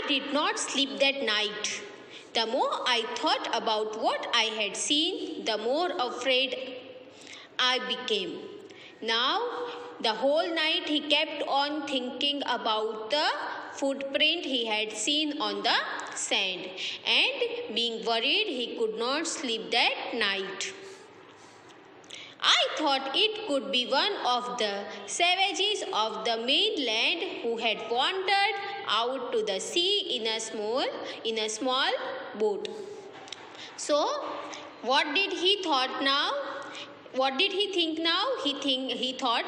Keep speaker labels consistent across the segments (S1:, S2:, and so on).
S1: did not sleep that night. The more I thought about what I had seen, the more afraid I became. Now, the whole night he kept on thinking about the footprint he had seen on the sand, and being worried he could not sleep that night. I thought it could be one of the savages of the mainland who had wandered out to the sea in a small boat. So, what did he thought now? What did he think now? He thought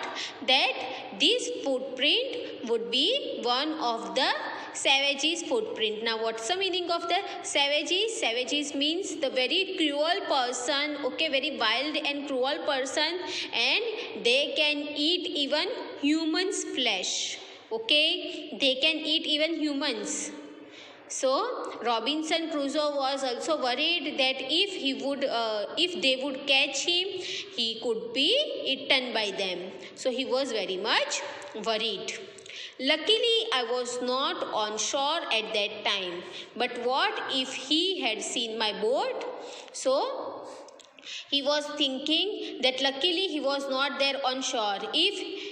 S1: that this footprint would be one of the savages' footprint. Now, what's the meaning of the savages? Savages means the very cruel person, okay, very wild and cruel person, and they can eat even humans' flesh. Okay, they can eat even humans. So Robinson Crusoe was also worried that if they would catch him, he could be eaten by them. So he was very much worried. Luckily, I was not on shore at that time. But what if he had seen my boat? So he was thinking that luckily he was not there on shore. If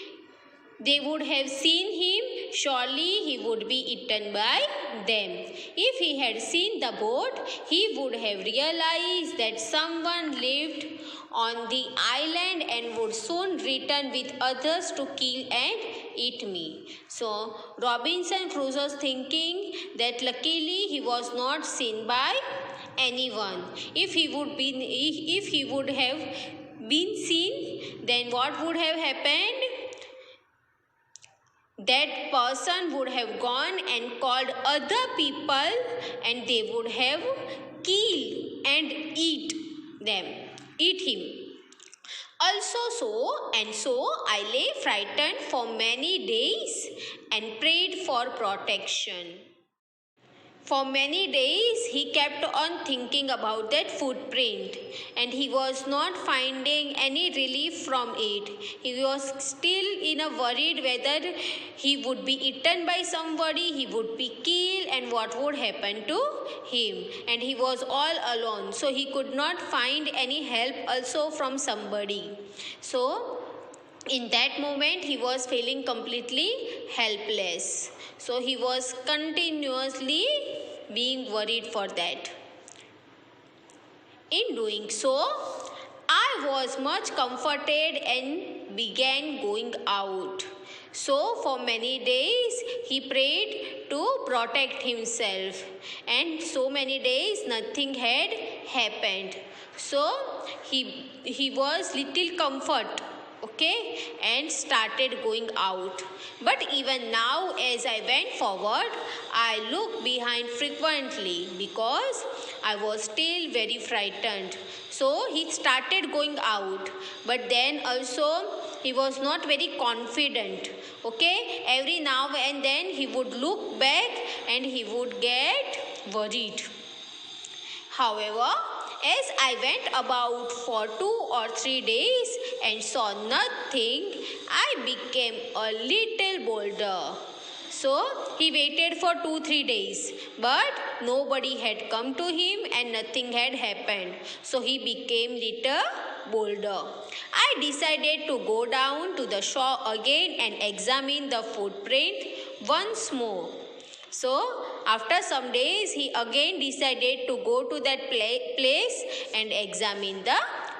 S1: they would have seen him, surely he would be eaten by them. If he had seen the boat, he would have realized that someone lived on the island and would soon return with others to kill and eat me. So Robinson Crusoe was thinking that luckily he was not seen by anyone. If he would have been seen, then what would have happened? That person would have gone and called other people, and they would have killed and eat him. So I lay frightened for many days and prayed for protection. For many days he kept on thinking about that footprint, and he was not finding any relief from it. He was still in a worried whether he would be eaten by somebody, he would be killed, and what would happen to him. And he was all alone, so he could not find any help also from somebody. So in that moment he was feeling completely helpless. So he was continuously being worried for that. In doing so, I was much comforted and began going out. So for many days he prayed to protect himself, and so many days nothing had happened. So he was little comfort, okay, and started going out. But even now, as I went forward, I looked behind frequently because I was still very frightened. So he started going out, but then also he was not very confident, okay. Every now and then he would look back and he would get worried. However, as I went about for 2 or 3 days and saw nothing, I became a little bolder. So he waited for 2-3 days, but nobody had come to him and nothing had happened. So he became little bolder. I decided to go down to the shore again and examine the footprint once more. So after some days, he again decided to go to that place and examine the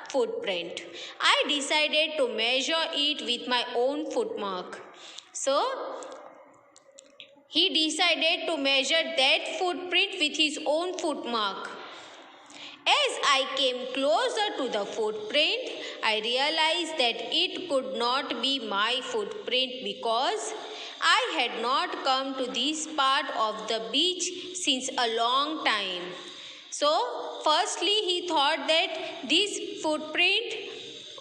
S1: footprint. I decided to measure it with my own footmark. So he decided to measure that footprint with his own footmark. As I came closer to the footprint, I realized that it could not be my footprint because I had not come to this part of the beach since a long time. So, firstly, he thought that this footprint,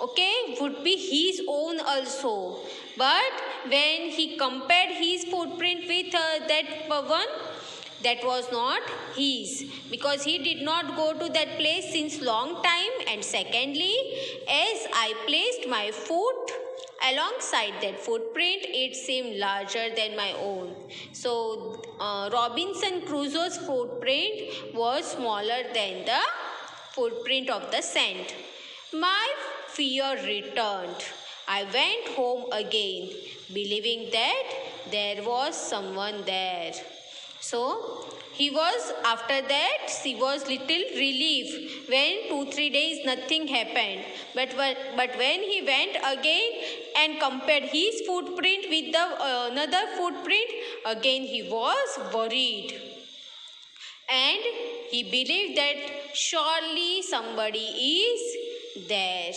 S1: okay, would be his own also. But when he compared his footprint with that one, that was not his, because he did not go to that place since long time. And secondly, as I placed my foot Alongside that footprint, it seemed larger than my own. So Robinson Crusoe's footprint was smaller than the footprint of the sand. My fear returned. I went home again, believing that there was someone there. So he was, after that, he was little relieved when 2-3 days nothing happened. But when he went again and compared his footprint with the another footprint, again he was worried. And he believed that surely somebody is there.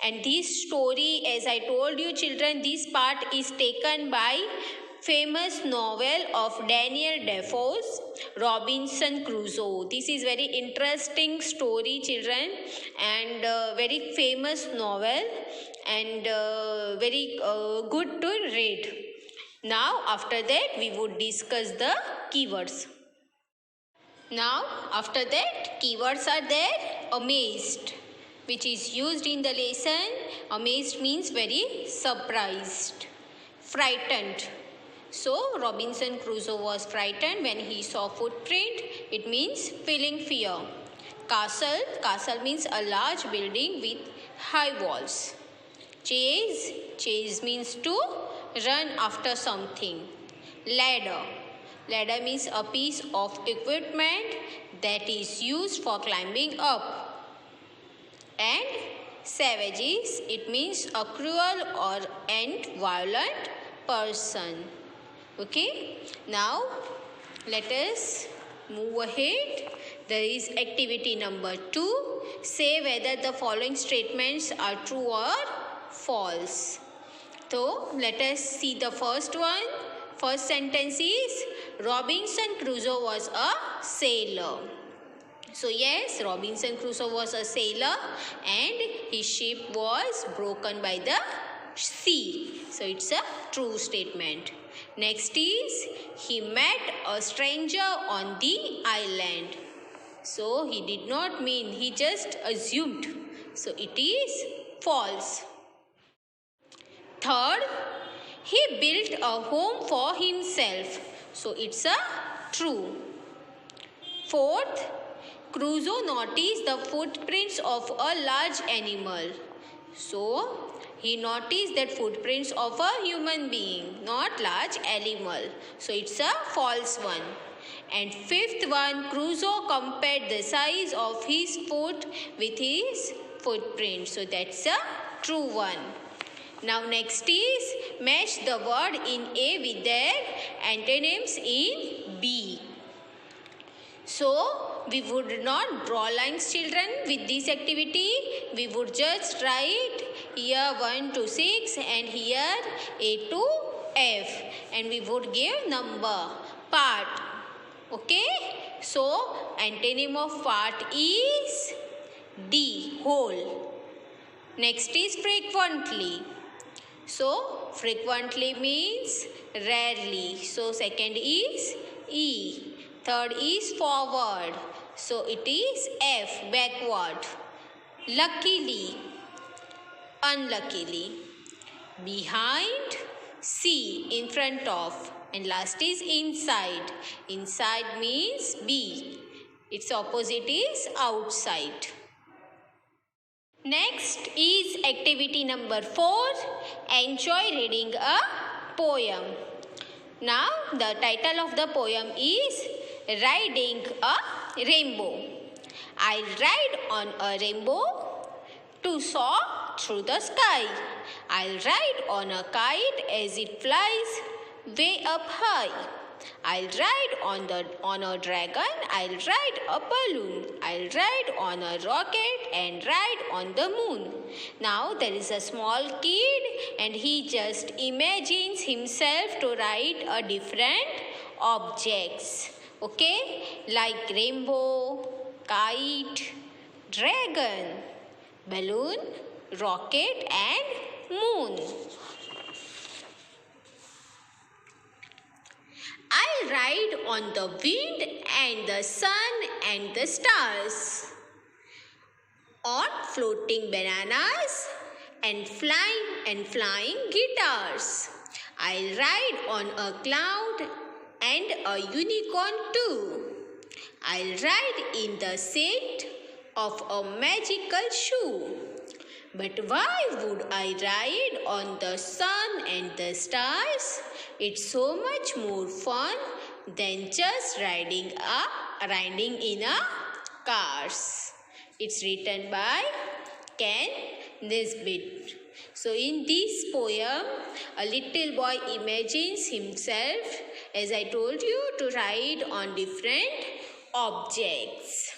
S1: And this story, as I told you children, this part is taken by famous novel of Daniel Defoe's Robinson Crusoe. This is very interesting story children, and very famous novel, and very good to read. Now after that we would discuss the keywords. Now after that keywords are there. Amazed, which is used in the lesson. Amazed means very surprised. Frightened. So Robinson Crusoe was frightened when he saw footprint. It means feeling fear. Castle. Castle means a large building with high walls. Chase. Chase means to run after something. Ladder. Ladder means a piece of equipment that is used for climbing up. And savages. It means a cruel or violent person. Okay, now let us move ahead. There is activity number 2. Say whether the following statements are true or false. So let us see the first one. First sentence is Robinson Crusoe was a sailor. So yes, Robinson Crusoe was a sailor and his ship was broken by the sea. So it's a true statement. Next is he met a stranger on the island. So he did not mean, he just assumed. So it is false. Third, he built a home for himself. So it's a true. Fourth, Crusoe noticed the footprints of a large animal. So he noticed that footprints of a human being, not large animal. So it's a false one. And fifth one, Crusoe compared the size of his foot with his footprint. So that's a true one. Now next is match the word in A with their antonyms in B. So we would not draw lines children with this activity. We would just write here 1 to 6 and here A to F, and we would give number. Part. Okay. So antonym of part is D, whole. Next is frequently. So frequently means rarely. So second is E. Third is forward. So it is F, backward. Luckily, unluckily. Behind, C, in front of. And last is inside. Inside means B. Its opposite is outside. Next is activity number 4. Enjoy reading a poem. Now the title of the poem is Riding a Rainbow. I ride on a rainbow to soar through the sky. I'll ride on a kite as it flies way up high. I'll ride on a dragon. I'll ride a balloon. I'll ride on a rocket and ride on the moon. Now there is a small kid and he just imagines himself to ride a different objects. Okay, like rainbow, kite, dragon, balloon, rocket and moon. I'll ride on the wind and the sun and the stars, on floating bananas and flying and flying guitars. I'll ride on a cloud and a unicorn too. I'll ride in the set of a magical shoe. But why would I ride on the sun and the stars? It's so much more fun than just riding in a cars. It's written by Ken Nesbitt. So in this poem, a little boy imagines himself, as I told you, to ride on different objects.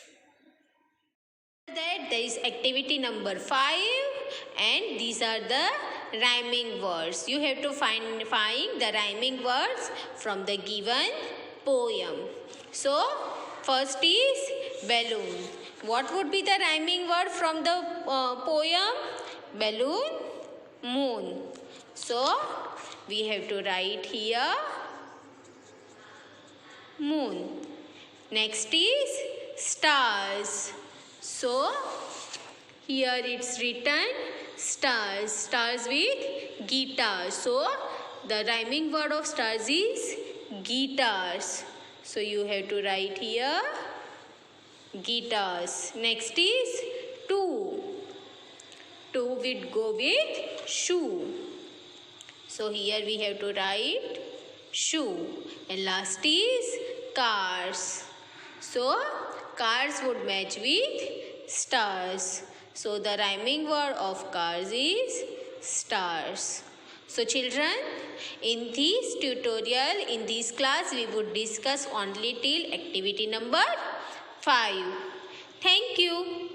S1: That there is activity number 5, and these are the rhyming words. You have to find the rhyming words from the given poem. So first is balloon. What would be the rhyming word from the poem? Balloon, moon. So we have to write here moon. Next is stars. So here it's written stars. Stars with guitar. So the rhyming word of stars is guitars. So you have to write here guitars. Next is two. Two would go with shoe. So here we have to write shoe. And last is cars. So cars would match with stars. So the rhyming word of cars is stars. So children, in this tutorial, in this class, we would discuss only till activity number 5. Thank you.